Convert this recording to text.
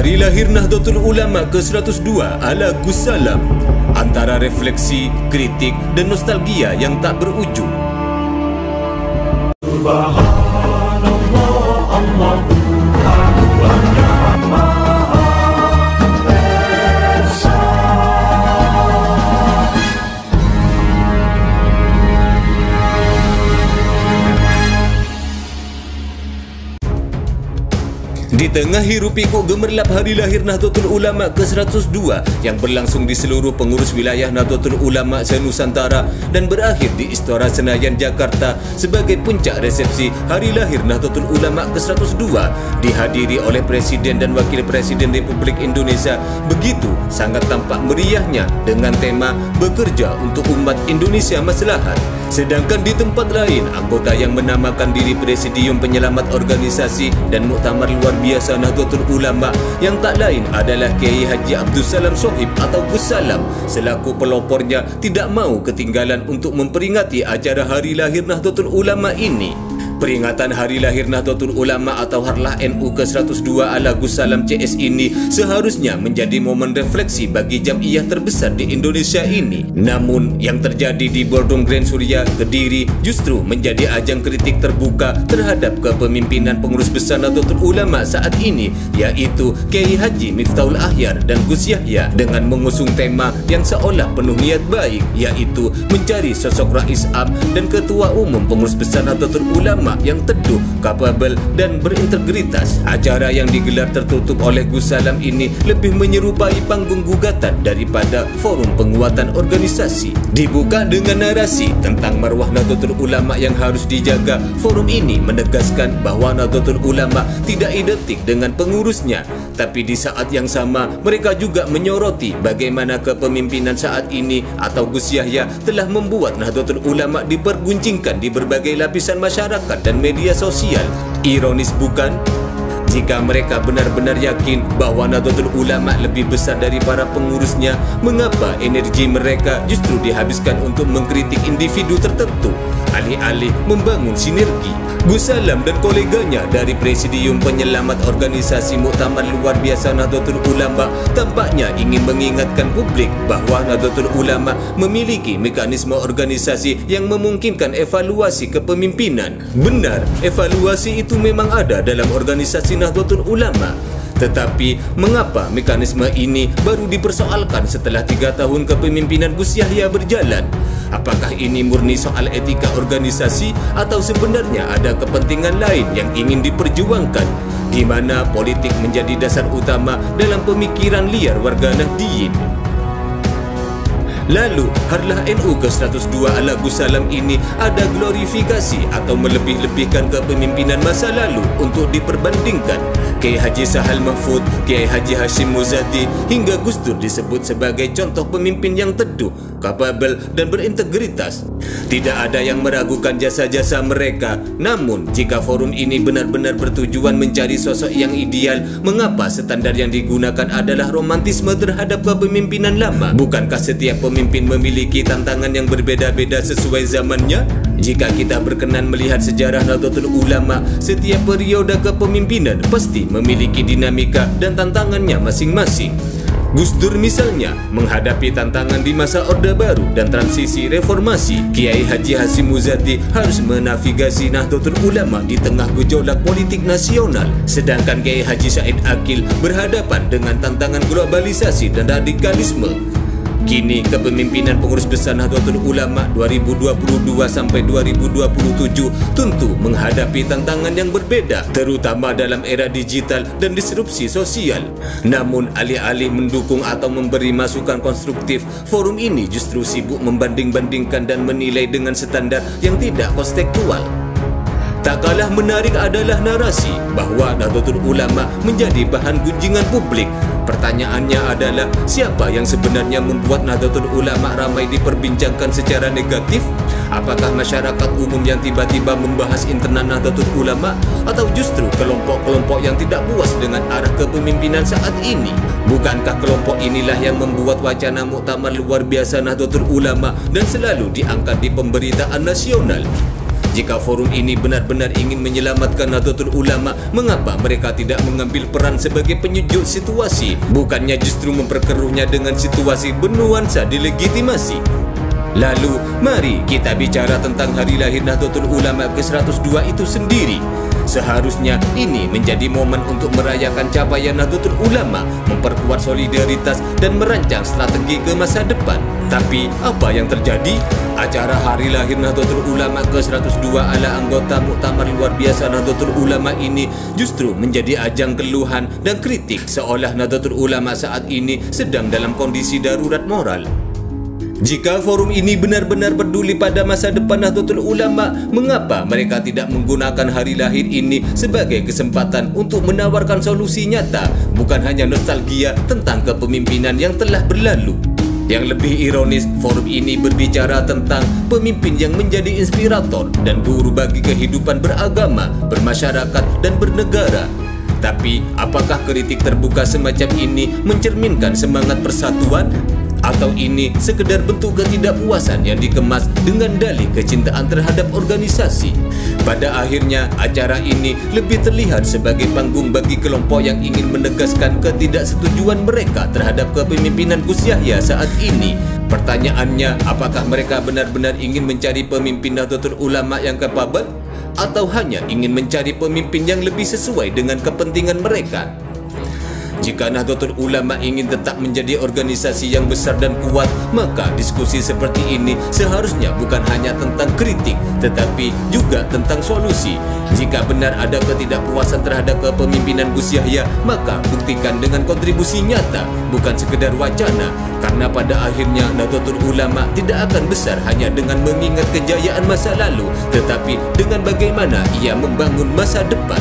Hari lahir Nahdlatul Ulama ke-102 ala Gus Salam. Antara refleksi, kritik dan nostalgia yang tak berujung. Di tengah hiruk pikuk gemerlap hari lahir Nahdlatul Ulama ke-102 yang berlangsung di seluruh pengurus wilayah Nahdlatul Ulama se-Nusantara dan berakhir di Istora Senayan, Jakarta sebagai puncak resepsi hari lahir Nahdlatul Ulama ke-102 dihadiri oleh Presiden dan Wakil Presiden Republik Indonesia, begitu sangat tampak meriahnya dengan tema bekerja untuk umat Indonesia maslahat. Sedangkan di tempat lain, anggota yang menamakan diri Presidium Penyelamat Organisasi dan Muktamar Luar Biasa Nahdlatul Ulama yang tak lain adalah Kiai Haji Abdul Salam Shohib atau Gus Salam selaku pelopornya tidak mau ketinggalan untuk memperingati acara hari lahir Nahdlatul Ulama ini. Peringatan hari lahir Nahdlatul Ulama atau Harlah NU ke-102 ala Gus Salam CS ini seharusnya menjadi momen refleksi bagi jamiah terbesar di Indonesia ini. Namun yang terjadi di Bordong Grand Surya, Kediri justru menjadi ajang kritik terbuka terhadap kepemimpinan pengurus besar Nahdlatul Ulama saat ini, yaitu Kiai Haji Miftahul Ahyar dan Gus Yahya dengan mengusung tema yang seolah penuh niat baik, yaitu mencari sosok Rais Am dan Ketua Umum Pengurus Besar Nahdlatul Ulama yang teduh, kapabel dan berintegritas. Acara yang digelar tertutup oleh Gus Salam ini lebih menyerupai panggung gugatan daripada forum penguatan organisasi. Dibuka dengan narasi tentang marwah Nahdlatul Ulama yang harus dijaga. Forum ini menegaskan bahwa Nahdlatul Ulama tidak identik dengan pengurusnya, tapi di saat yang sama mereka juga menyoroti bagaimana kepemimpinan saat ini atau Gus Yahya telah membuat Nahdlatul Ulama diperguncingkan di berbagai lapisan masyarakat dan media sosial. Ironis bukan? Jika mereka benar-benar yakin bahwa Nahdlatul Ulama lebih besar dari para pengurusnya, mengapa energi mereka justru dihabiskan untuk mengkritik individu tertentu, alih-alih membangun sinergi? Gus Salam dan koleganya dari Presidium Penyelamat Organisasi Muktamar Luar Biasa Nahdlatul Ulama tampaknya ingin mengingatkan publik bahwa Nahdlatul Ulama memiliki mekanisme organisasi yang memungkinkan evaluasi kepemimpinan. Benar, evaluasi itu memang ada dalam organisasi Nahdlatul Ulama. Tetapi mengapa mekanisme ini baru dipersoalkan setelah 3 tahun kepemimpinan Gus Yahya berjalan? Apakah ini murni soal etika organisasi atau sebenarnya ada kepentingan lain yang ingin diperjuangkan, di mana politik menjadi dasar utama dalam pemikiran liar warga Nahdliyin? Lalu, Harlah NU ke-102 ala Gus Salam ini ada glorifikasi atau melebih-lebihkan kepemimpinan masa lalu untuk diperbandingkan. Kiai Haji Sahal Mahfud, Kiai Haji Hashim Muzadi hingga Gus Dur disebut sebagai contoh pemimpin yang teduh, kapabel dan berintegritas. Tidak ada yang meragukan jasa-jasa mereka. Namun, jika forum ini benar-benar bertujuan mencari sosok yang ideal, mengapa standar yang digunakan adalah romantisme terhadap kepemimpinan lama? Bukankah setiap pemimpin memiliki tantangan yang berbeda-beda sesuai zamannya? Jika kita berkenan melihat sejarah Nahdlatul Ulama, setiap periode kepemimpinan pasti memiliki dinamika dan tantangannya masing-masing. Gus Dur misalnya menghadapi tantangan di masa Orde Baru dan transisi reformasi. Kiai Haji Hashim Muzadi harus menavigasi Nahdlatul Ulama di tengah gejolak politik nasional. Sedangkan Kiai Haji Said Akil berhadapan dengan tantangan globalisasi dan radikalisme. Kini kepemimpinan pengurus besar Nahdlatul Ulama 2022 sampai 2027 tentu menghadapi tantangan yang berbeda, terutama dalam era digital dan disrupsi sosial. Namun alih-alih mendukung atau memberi masukan konstruktif, forum ini justru sibuk membanding-bandingkan dan menilai dengan standar yang tidak kontekstual. Tak kalah menarik adalah narasi bahwa Nahdlatul Ulama menjadi bahan gunjingan publik. Pertanyaannya adalah, siapa yang sebenarnya membuat Nahdlatul Ulama ramai diperbincangkan secara negatif? Apakah masyarakat umum yang tiba-tiba membahas internal Nahdlatul Ulama, atau justru kelompok-kelompok yang tidak puas dengan arah kepemimpinan saat ini? Bukankah kelompok inilah yang membuat wacana Muktamar Luar Biasa Nahdlatul Ulama dan selalu diangkat di pemberitaan nasional? Jika forum ini benar-benar ingin menyelamatkan Nahdlatul Ulama, mengapa mereka tidak mengambil peran sebagai penyejuk situasi? Bukannya justru memperkeruhnya dengan situasi bernuansa delegitimasi? Lalu, mari kita bicara tentang hari lahir Nahdlatul Ulama ke-102 itu sendiri. Seharusnya ini menjadi momen untuk merayakan capaian Nahdlatul Ulama, memperkuat solidaritas dan merancang strategi ke masa depan. Tapi apa yang terjadi? Acara hari lahir Nahdlatul Ulama ke-102 ala anggota Muktamar Luar Biasa Nahdlatul Ulama ini justru menjadi ajang keluhan dan kritik, seolah Nahdlatul Ulama saat ini sedang dalam kondisi darurat moral. Jika forum ini benar-benar peduli pada masa depan Nahdlatul Ulama, mengapa mereka tidak menggunakan hari lahir ini sebagai kesempatan untuk menawarkan solusi nyata, bukan hanya nostalgia tentang kepemimpinan yang telah berlalu? Yang lebih ironis, forum ini berbicara tentang pemimpin yang menjadi inspirator dan guru bagi kehidupan beragama, bermasyarakat, dan bernegara. Tapi, apakah kritik terbuka semacam ini mencerminkan semangat persatuan? Atau ini sekedar bentuk ketidakpuasan yang dikemas dengan dalih kecintaan terhadap organisasi? Pada akhirnya, acara ini lebih terlihat sebagai panggung bagi kelompok yang ingin menegaskan ketidaksetujuan mereka terhadap kepemimpinan Gus Yahya saat ini. Pertanyaannya, apakah mereka benar-benar ingin mencari pemimpin Nahdlatul Ulama yang kapabel? Atau hanya ingin mencari pemimpin yang lebih sesuai dengan kepentingan mereka? Jika Nahdlatul Ulama ingin tetap menjadi organisasi yang besar dan kuat, maka diskusi seperti ini seharusnya bukan hanya tentang kritik, tetapi juga tentang solusi. Jika benar ada ketidakpuasan terhadap kepemimpinan Gus Yahya, maka buktikan dengan kontribusi nyata, bukan sekedar wacana. Karena pada akhirnya Nahdlatul Ulama tidak akan besar hanya dengan mengingat kejayaan masa lalu, tetapi dengan bagaimana ia membangun masa depan.